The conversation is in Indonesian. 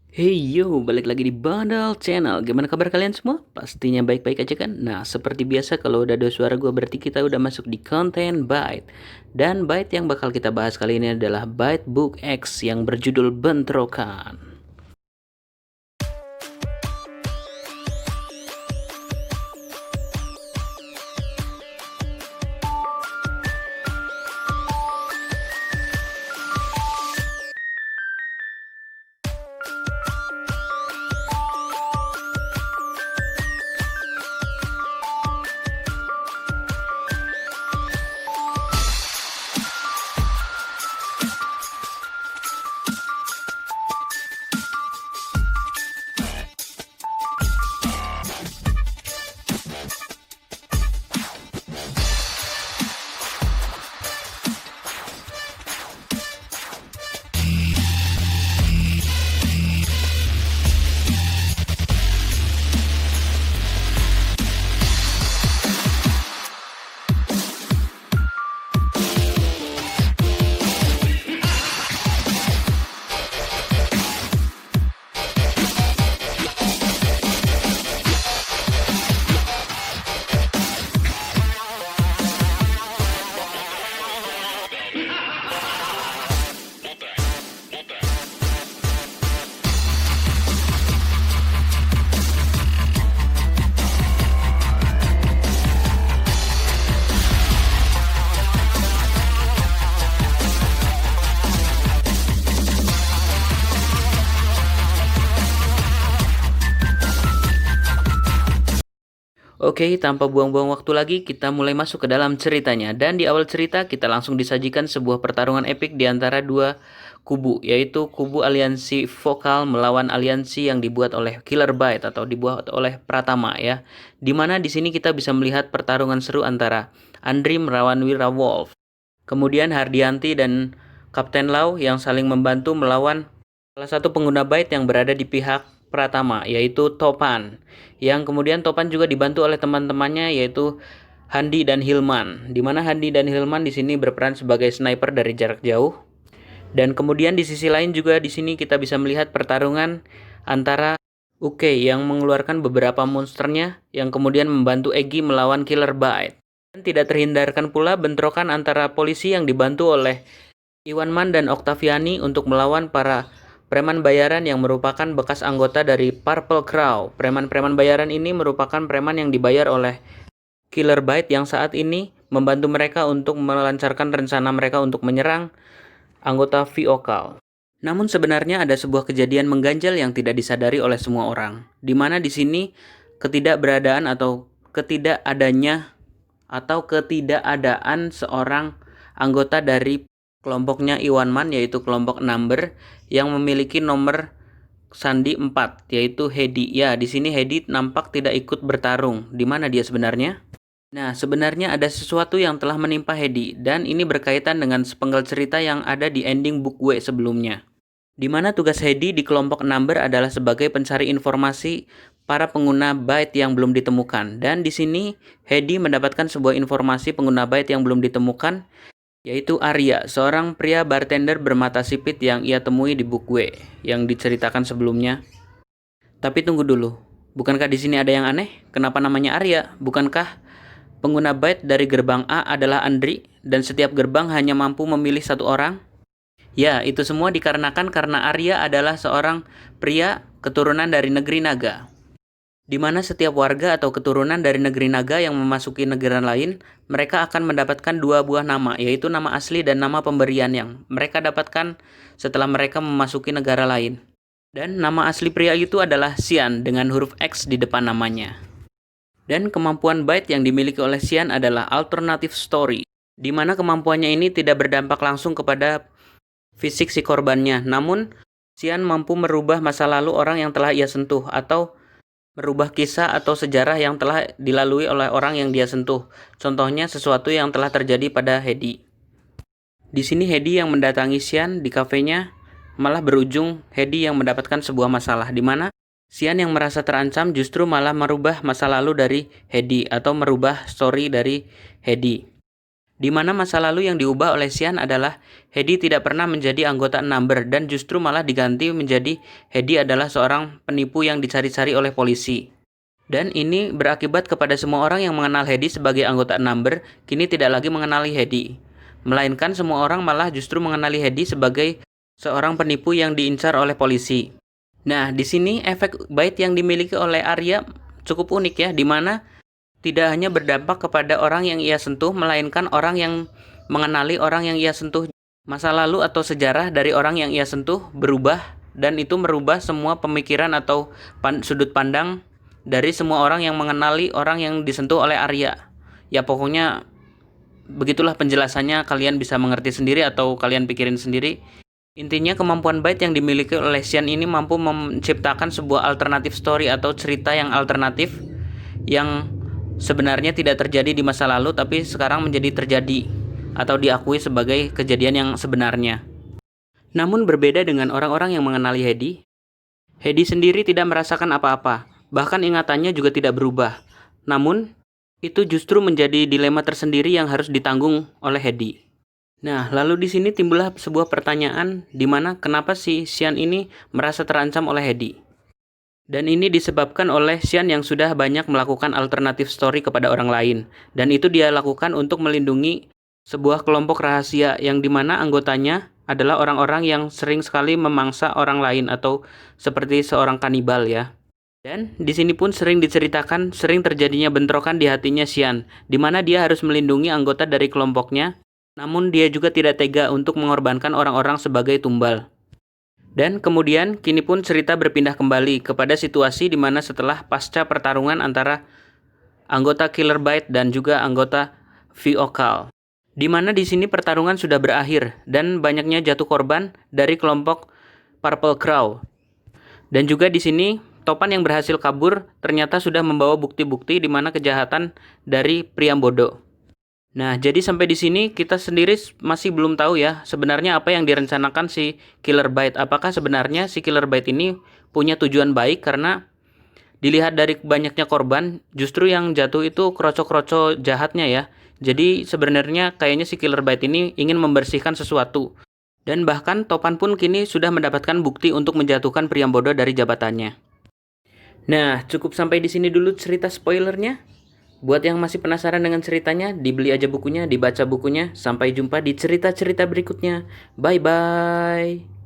Hey yo, balik lagi di Bandal Channel. Gimana kabar kalian semua? Pastinya baik-baik aja kan? Nah, seperti biasa kalau udah ada suara gue berarti kita udah masuk di konten Byte. Dan Byte yang bakal kita bahas kali ini adalah Byte Book X yang berjudul Bentrokan. Oke, tanpa buang-buang waktu lagi, kita mulai masuk ke dalam ceritanya. Dan di awal cerita, kita langsung disajikan sebuah pertarungan epik di antara dua kubu, yaitu kubu aliansi vokal melawan aliansi yang dibuat oleh Killer Byte atau dibuat oleh Pratama ya. Dimana di sini kita bisa melihat pertarungan seru antara Andri melawan Wira Wolf. Kemudian Hardianti dan Kapten Lau yang saling membantu melawan salah satu pengguna Byte yang berada di pihak Pratama, yaitu Topan. Yang kemudian Topan juga dibantu oleh teman-temannya yaitu Handi dan Hilman. Di mana Handi dan Hilman di sini berperan sebagai sniper dari jarak jauh. Dan kemudian di sisi lain juga di sini kita bisa melihat pertarungan antara Uke yang mengeluarkan beberapa monsternya yang kemudian membantu Egi melawan Killer Byte. Dan tidak terhindarkan pula bentrokan antara polisi yang dibantu oleh Iwanman dan Oktaviani untuk melawan para preman bayaran yang merupakan bekas anggota dari Purple Crow. Preman-preman bayaran ini merupakan preman yang dibayar oleh Killer Byte yang saat ini membantu mereka untuk melancarkan rencana mereka untuk menyerang anggota Vokal. Namun sebenarnya ada sebuah kejadian mengganjal yang tidak disadari oleh semua orang, di mana di sini ketidakberadaan atau ketidakadaan seorang anggota dari kelompoknya Iwanman yaitu kelompok number yang memiliki nomor sandi 4 yaitu Hedi. Ya, di sini Hedi nampak tidak ikut bertarung. Di mana dia sebenarnya? Nah, sebenarnya ada sesuatu yang telah menimpa Hedi dan ini berkaitan dengan sepenggal cerita yang ada di ending book W sebelumnya. Di mana tugas Hedi di kelompok number adalah sebagai pencari informasi para pengguna byte yang belum ditemukan. Dan di sini Hedi mendapatkan sebuah informasi pengguna byte yang belum ditemukan, yaitu Arya, seorang pria bartender bermata sipit yang ia temui di book W yang diceritakan sebelumnya. Tapi tunggu dulu, bukankah di sini ada yang aneh? Kenapa namanya Arya? Bukankah pengguna byte dari gerbang A adalah Andri dan setiap gerbang hanya mampu memilih satu orang? Ya, itu semua dikarenakan karena Arya adalah seorang pria keturunan dari negeri naga, di mana setiap warga atau keturunan dari negeri naga yang memasuki negara lain, mereka akan mendapatkan dua buah nama, yaitu nama asli dan nama pemberian yang mereka dapatkan setelah mereka memasuki negara lain. Dan nama asli pria itu adalah Xian dengan huruf X di depan namanya. Dan kemampuan byte yang dimiliki oleh Xian adalah alternative story, di mana kemampuannya ini tidak berdampak langsung kepada fisik si korbannya, namun Xian mampu merubah masa lalu orang yang telah ia sentuh atau merubah kisah atau sejarah yang telah dilalui oleh orang yang dia sentuh. Contohnya sesuatu yang telah terjadi pada Hedi. Di sini Hedi yang mendatangi Xian di kafenya malah berujung Hedi yang mendapatkan sebuah masalah, di mana Xian yang merasa terancam justru malah merubah masa lalu dari Hedi atau merubah story dari Hedi. Di mana masa lalu yang diubah oleh Xian adalah Hedy tidak pernah menjadi anggota Number dan justru malah diganti menjadi Hedy adalah seorang penipu yang dicari-cari oleh polisi. Dan ini berakibat kepada semua orang yang mengenal Hedy sebagai anggota Number kini tidak lagi mengenali Hedy. Melainkan semua orang malah justru mengenali Hedy sebagai seorang penipu yang diincar oleh polisi. Nah, di sini efek bait yang dimiliki oleh Arya cukup unik ya, di mana tidak hanya berdampak kepada orang yang ia sentuh, melainkan orang yang mengenali orang yang ia sentuh. Masa lalu atau sejarah dari orang yang ia sentuh berubah, dan itu merubah semua pemikiran atau sudut pandang dari semua orang yang mengenali orang yang disentuh oleh Arya. Ya pokoknya begitulah penjelasannya, kalian bisa mengerti sendiri atau kalian pikirin sendiri. Intinya kemampuan bait yang dimiliki oleh Xian ini mampu menciptakan sebuah alternatif story atau cerita yang alternatif yang sebenarnya tidak terjadi di masa lalu tapi sekarang menjadi terjadi atau diakui sebagai kejadian yang sebenarnya. Namun berbeda dengan orang-orang yang mengenali Hedy, Hedy sendiri tidak merasakan apa-apa, bahkan ingatannya juga tidak berubah. Namun, itu justru menjadi dilema tersendiri yang harus ditanggung oleh Hedy. Nah, lalu di sini timbullah sebuah pertanyaan di mana kenapa si Xian ini merasa terancam oleh Hedy. Dan ini disebabkan oleh Xian yang sudah banyak melakukan alternatif story kepada orang lain. Dan itu dia lakukan untuk melindungi sebuah kelompok rahasia yang dimana anggotanya adalah orang-orang yang sering sekali memangsa orang lain atau seperti seorang kanibal ya. Dan di sini pun sering diceritakan sering terjadinya bentrokan di hatinya Xian, di mana dia harus melindungi anggota dari kelompoknya, namun dia juga tidak tega untuk mengorbankan orang-orang sebagai tumbal. Dan kemudian kini pun cerita berpindah kembali kepada situasi di mana setelah pasca pertarungan antara anggota Killer Bite dan juga anggota Vyokal. Di mana di sini pertarungan sudah berakhir dan banyaknya jatuh korban dari kelompok Purple Crow. Dan juga di sini Topan yang berhasil kabur ternyata sudah membawa bukti-bukti di mana kejahatan dari Priambodo. Nah, jadi sampai di sini kita sendiri masih belum tahu ya sebenarnya apa yang direncanakan si Killer Bite. Apakah sebenarnya si Killer Bite ini punya tujuan baik karena dilihat dari banyaknya korban justru yang jatuh itu kroco-kroco jahatnya ya. Jadi sebenarnya kayaknya si Killer Bite ini ingin membersihkan sesuatu. Dan bahkan Topan pun kini sudah mendapatkan bukti untuk menjatuhkan Priambodo dari jabatannya. Nah, cukup sampai di sini dulu cerita spoilernya. Buat yang masih penasaran dengan ceritanya, dibeli aja bukunya, dibaca bukunya. Sampai jumpa di cerita-cerita berikutnya. Bye-bye.